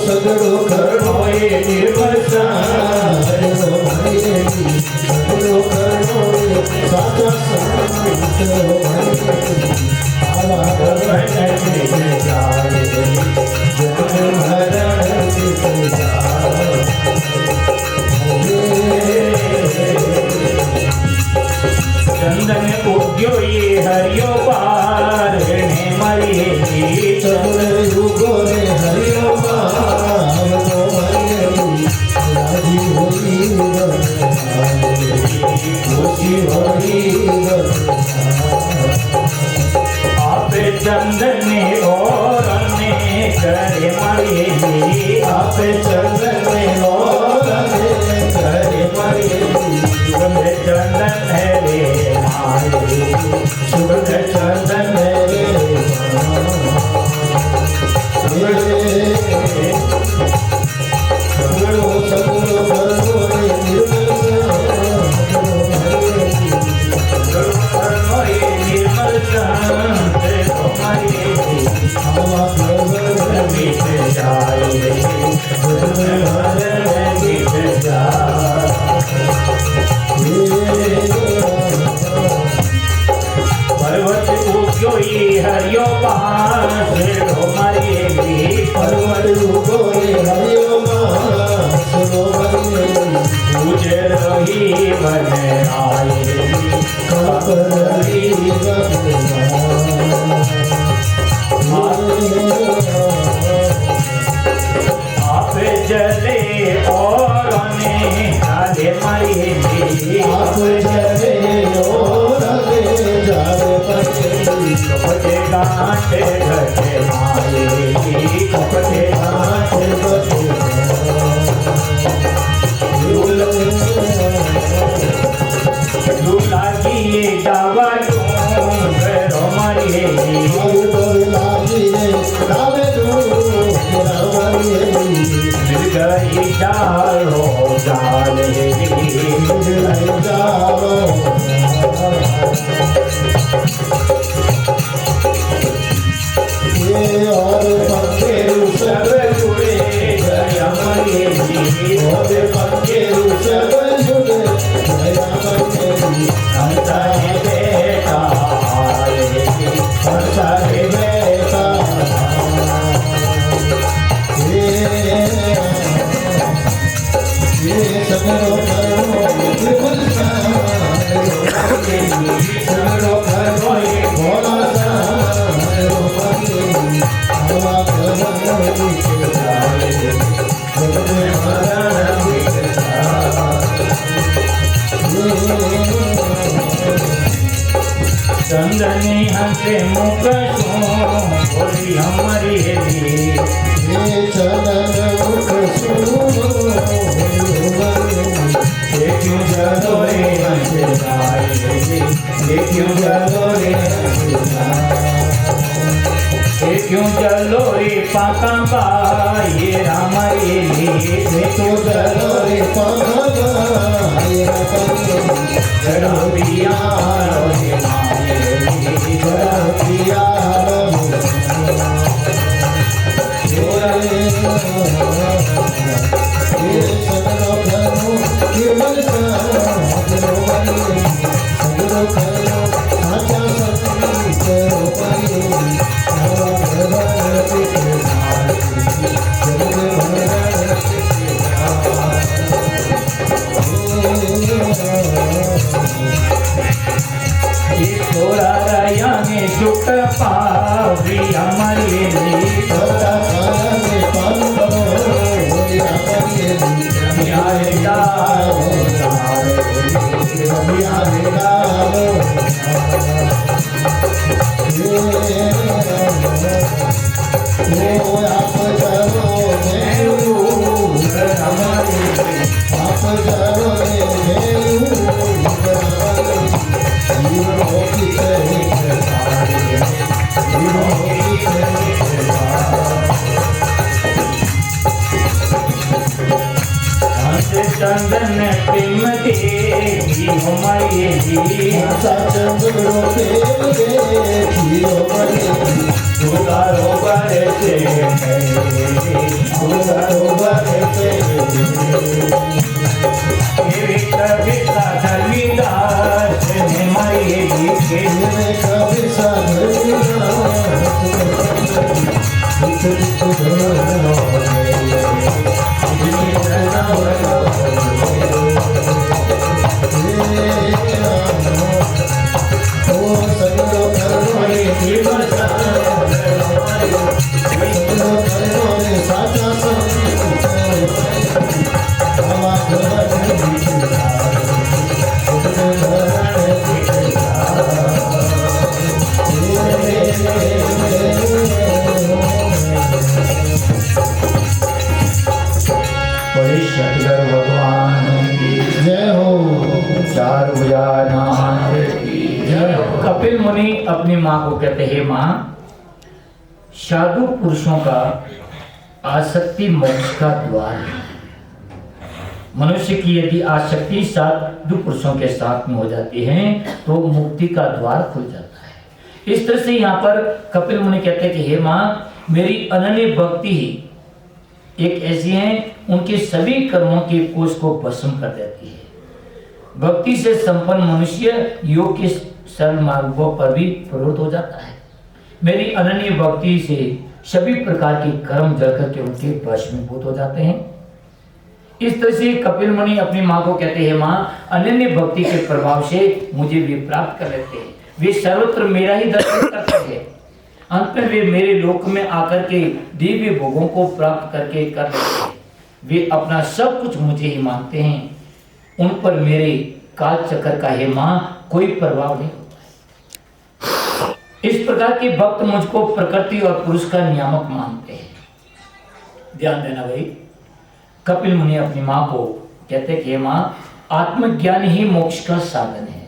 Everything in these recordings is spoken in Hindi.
सगड़ो करो ये निर्मल सगड़ो करो साचा सगड़ो आला भरण जाए जन भरण चंदन उद्यो ये हरियो पार ने मरिए चंदन युगो रे हरियो पार तो मरिए राजी होई खुशी होई आपे चंदन और ने करे मरिए आपे चंदन और ने करे मरिए चंदन है रे शुभ चंदन है रे सगड़ो सगड़ो करो रे निर्मल शांत तुम्हारी हवा भर बीत जाए बीत जाए पर्वत उगो ये हरियो पार मारिए पर्वत उगो ये हरियो पार पूजे रही बन आए आप जले और डाले मारिए आप जले और जाले कपटे गांठे घटे मारे कपटे गांठे घटे लागिए डावालू मारिए लागिए मिल गई डालो डाले ये और पंखे सब जुड़े गया मरिए और पंखे सब जुड़े गया मरिए हंसा है बेटा हंसा है बेटा ये सगड़ो करो सगड़ो करो ये भोला चंदनी हंसे मुख बोली हमारी चंदन मुख क्यों जलोरे क्यों जलोरे क्यों जलोरे पाका ये राम ये तो जलोरे पाका ये जरा पिया जरा पिया थोड़ा राया में झुक पावी हमारे थोड़ा में पालो चंदन प्रेम देवी हमारे जी चंदन सगड़ो खेल देखियो बने उतारो बने से उतारो बने से कभी धर्मीदास ने मारे के कभी कपिल मुनि अपनी माँ को कहते हैं, माँ साधु पुरुषों का आसक्ति मोक्ष का द्वार है। मनुष्य की यदि आसक्ति साधु पुरुषों के साथ में हो जाती है तो मुक्ति का द्वार खुल जाता है। इस तरह से यहाँ पर कपिल मुनि कहते हैं कि हे माँ, मेरी अनन्य भक्ति ही एक ऐसी है, उनके सभी कर्मों के कोष को भस्म कर देती है। भक्ति से संपन्न मनुष्य योग के सरल मार्गों पर भी प्रवृत्त हो जाता है। मेरी अनन्य भक्ति से सभी प्रकार के कर्म जल करके उनके भस्मीभूत हो जाते हैं। इस तरह से कपिल मुनि अपनी माँ को कहते हैं, माँ अनन्य भक्ति के प्रभाव से मुझे वे प्राप्त कर लेते हैं, वे सर्वत्र मेरा ही दर्शन करते हैं। अंत में वे मेरे लोक में आकर के दिव्य भोगों को प्राप्त करके कर लेते हैं। वे अपना सब कुछ मुझे ही मानते हैं, उन पर मेरे काल चक्र का हे माँ कोई प्रभाव नहीं होता। इस प्रकार के भक्त मुझको प्रकृति और पुरुष का नियामक मानते हैं। ध्यान देना भाई, कपिल मुनि अपनी माँ को कहते कि माँ आत्मज्ञान ही मोक्ष का साधन है,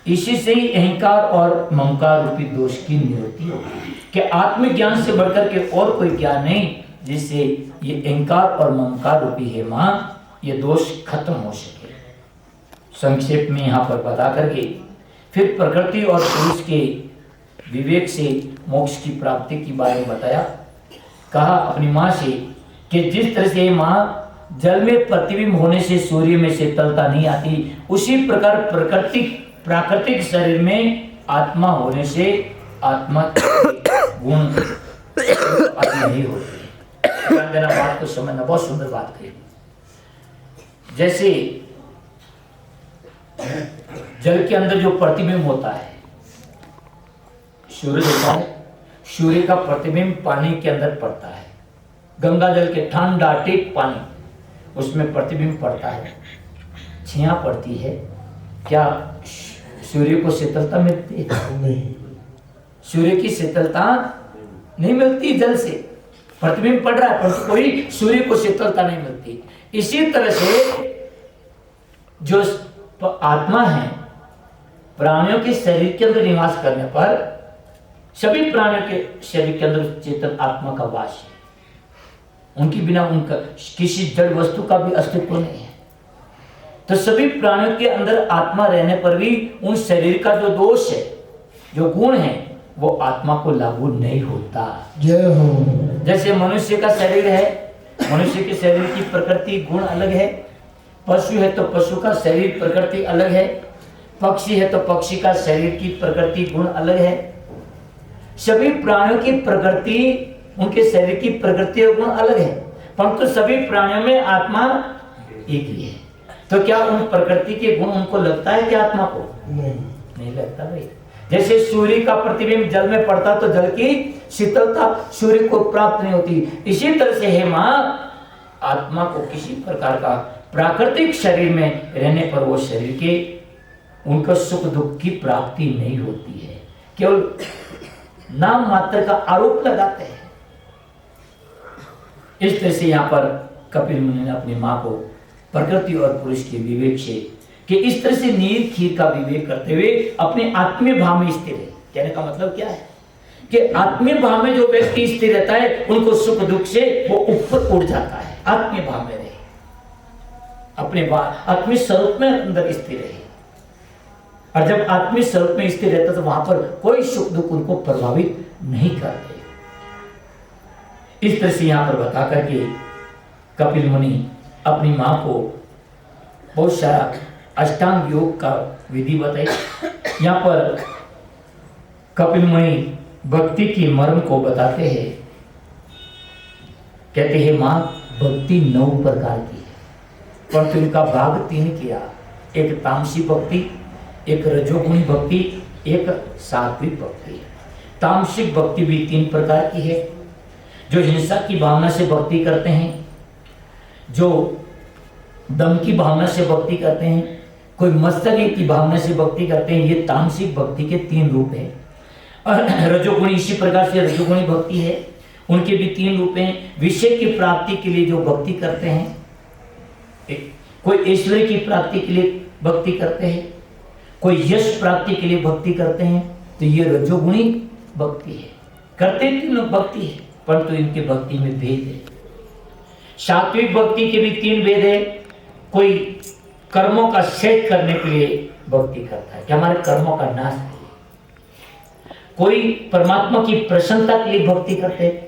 इसी से ही अहंकार और ममकार रूपी दोष की निवृत्ति होगी। कि आत्मज्ञान से बढ़कर के और कोई ज्ञान नहीं जिससे ये अहंकार और ममकार रूपी है माँ ये दोष खत्म हो सके। संक्षेप में यहाँ पर बता करके फिर प्रकृति और पुरुष के विवेक से मोक्ष की प्राप्ति की बारे में बताया। कहा अपनी माँ से कि जिस तरह से माँ जल में प्रतिबिंब होने से सूर्य में शीतलता नहीं आती, उसी प्रकार प्राकृतिक शरीर में आत्मा होने से आत्मा गुण आदि नहीं होते। ध्यान देना, बात को समझना, बहुत सुंदर बात कही। जैसे जल के अंदर जो प्रतिबिंब होता है, सूर्य होता है, सूर्य का प्रतिबिंब पानी के अंदर पड़ता है। गंगा जल के ठंडा टीप पानी उसमें प्रतिबिंब पड़ता है, छिया पड़ती है। क्या सूर्य को शीतलता मिलती है? नहीं, सूर्य की शीतलता नहीं मिलती। जल से प्रतिबिंब पड़ रहा है पर कोई सूर्य को शीतलता नहीं मिलती। इसी तरह से जो आत्मा है, प्राणियों के शरीर के अंदर निवास करने पर सभी प्राणियों के शरीर के अंदर चेतन आत्मा का वास है। उनकी बिना उनका किसी जड़ वस्तु का भी अस्तित्व नहीं है। तो सभी प्राणियों के अंदर आत्मा रहने पर भी उन शरीर का जो दोष है, जो गुण है, वो आत्मा को लागू नहीं होता। जय हो। जैसे मनुष्य का शरीर है, मनुष्य के शरीर की प्रकृति गुण अलग है। पशु है तो पशु का शरीर प्रकृति अलग है। पक्षी है तो पक्षी का शरीर की प्रकृति गुण अलग है। सभी प्राणियों की प्रकृति, उनके शरीर की प्रकृति और गुण अलग है, परंतु सभी प्राणियों में आत्मा एक ही है। तो क्या उन प्रकृति के गुण उनको लगता है कि आत्मा को? नहीं लगता भाई। जैसे सूर्य का प्रतिबिंब जल में पड़ता तो जल की शीतलता सूर्य को प्राप्त नहीं होती। इसी तरह से है माँ, आत्मा को किसी प्रकार का प्राकृतिक शरीर में रहने पर वो शरीर के उनका सुख दुख की प्राप्ति नहीं होती है, केवल नाम मात्र का आरोप लगाते हैं। इस तरह से यहाँ पर कपिल मुनि ने अपनी माँ को प्रकृति और पुरुष के विवेक से कि इस तरह से नीर खीर का विवेक करते हुए अपने आत्मीय भाव में स्थिर है। कहने का मतलब क्या है कि आत्मीय भाव में जो व्यक्ति स्थिर रहता है उनको सुख दुख से वो ऊपर उड़ जाता है। आत्मीय भाव में रहे, अपने आत्मीय स्वरूप में अंदर स्थिर रहे, और जब आत्मिक स्वरूप में स्थिर रहता तो वहां पर कोई सुख दुख उनको प्रभावित नहीं करते। इस तरह से यहां पर बता करके कपिल मुनि अपनी मां को बहुत सारा अष्टांग योग का विधि बताई। यहाँ पर कपिल मुनि भक्ति की मर्म को बताते हैं। कहते हैं मां भक्ति 9 प्रकार की है, परंतु इनका भाग 3 किया। एक तामसिक भक्ति, एक रजोगुणी भक्ति, एक सात्विक भक्ति। तामसिक भक्ति भी 3 प्रकार की है। जो हिंसा की भावना से भक्ति करते हैं, जो दम की भावना से भक्ति करते हैं, कोई मत्सर्य की भावना से भक्ति करते हैं, ये तामसिक भक्ति के 3 रूप हैं। और रजोगुणी इसी प्रकार से रजोगुणी भक्ति है, उनके भी 3 रूप हैं। विषय की प्राप्ति के लिए जो भक्ति करते हैं, कोई ऐश्वर्य की प्राप्ति के लिए भक्ति करते हैं, कोई यश प्राप्ति के लिए भक्ति करते हैं, तो ये रजोगुणी भक्ति है। करते 3 भक्ति है, परंतु इनकी भक्ति में भेद है। सात्विक भक्ति के भी 3 भेद है। कोई कर्मों का शेष करने के लिए भक्ति करता है कि हमारे कर्मों का नाश हो। कोई परमात्मा की प्रसन्नता के लिए भक्ति करते हैं,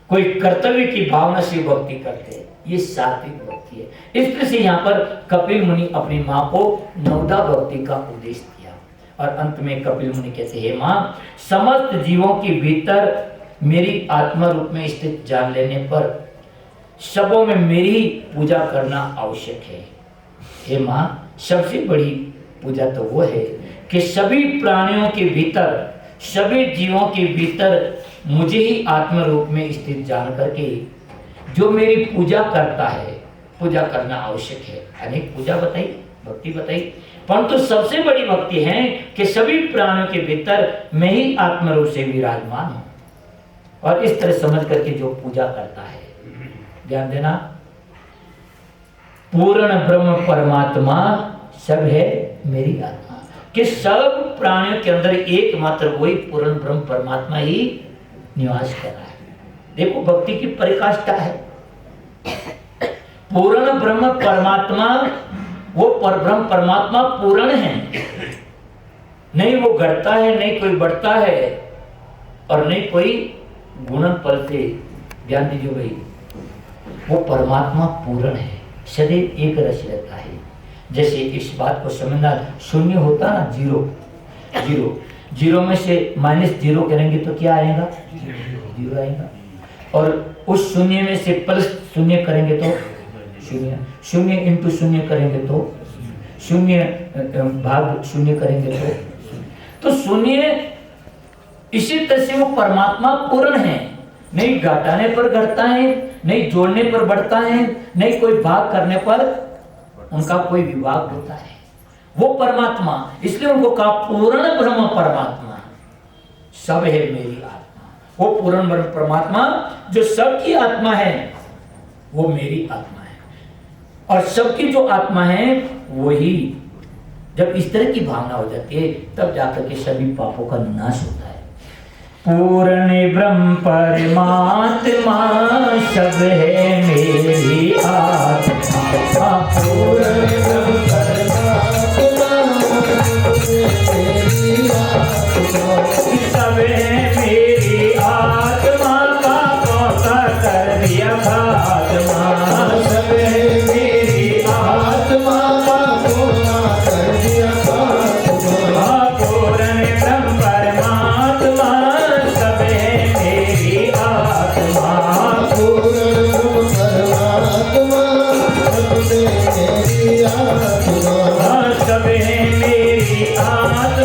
कोई कर्तव्य की भावना से भक्ति करते हैं। ये सात्विक भक्ति है। इस तरह से यहाँ पर कपिल मुनि अपनी माँ को 9दा भक्ति का उपदेश दिया। और अंत में कपिल मुनि कहते हैं, माँ समस्त जीवों के भीतर मेरी आत्मा रूप में स्थित जान लेने पर सबों में मेरी पूजा करना आवश्यक है। हे माँ, सबसे बड़ी पूजा तो वो है कि सभी प्राणियों के भीतर, सभी जीवों के भीतर मुझे ही आत्म रूप में स्थित जान करके जो मेरी पूजा करता है, पूजा करना आवश्यक है। अनेक पूजा बताई, भक्ति बताई, परंतु सबसे बड़ी भक्ति है कि सभी प्राणियों के भीतर मैं ही आत्म रूप से विराजमान हूं। और इस तरह समझ करके जो पूजा करता है, ध्यान देना, पूर्ण ब्रह्म परमात्मा सब है मेरी आत्मा, कि सब प्राणियों के अंदर एकमात्र वही पूर्ण ब्रह्म परमात्मा ही निवास कर रहा है। देखो भक्ति की परिकाष्ठा है। पूर्ण ब्रह्म परमात्मा, वो परब्रह्म परमात्मा पूर्ण है, नहीं वो घटता है, नहीं कोई बढ़ता है, और नहीं कोई गुणन पर से। ध्यान दीजिए भाई, वो परमात्मा पूर्ण है, सदैव एक रस रहता है। जैसे इस बात को समझना, शून्य होता ना, जीरो, जीरो में से -0 करेंगे तो क्या आएगा? 0 आएगा। और उस शून्य में से प्लस शून्य करेंगे तो शून्य, शून्य इंटू शून्य करेंगे तो शून्य, भाग शून्य करेंगे तो शून्य। इसी तरह से वो परमात्मा पूर्ण है, नहीं घटाने पर घटता है, नहीं जोड़ने पर बढ़ता है, नहीं कोई भाग करने पर उनका कोई विभाग होता है। वो परमात्मा, इसलिए उनको कहा पूर्ण ब्रह्म परमात्मा सब है मेरी आत्मा। वो पूर्ण ब्रह्म परमात्मा जो सबकी आत्मा है, वो मेरी आत्मा है। और सबकी जो आत्मा है वही, जब इस तरह की भावना हो जाती है तब जाकर के सभी पापों का नाश होता है। पूर्ण ब्रह्म परमात्मा सब है मेरी आत्मा, पूर्ण ब्रह्म सब है मेरी आत्मा का कौसा कर दिया खात्मा, सब है मेरी आत्मा का कौसा कर दिया खात्मा। पूर्ण ब्रह्म परमात्मा सब है मेरी आत्मा, पूर्ण परमात्मा सब है मेरी आत्मा, सब है मेरी आत्मा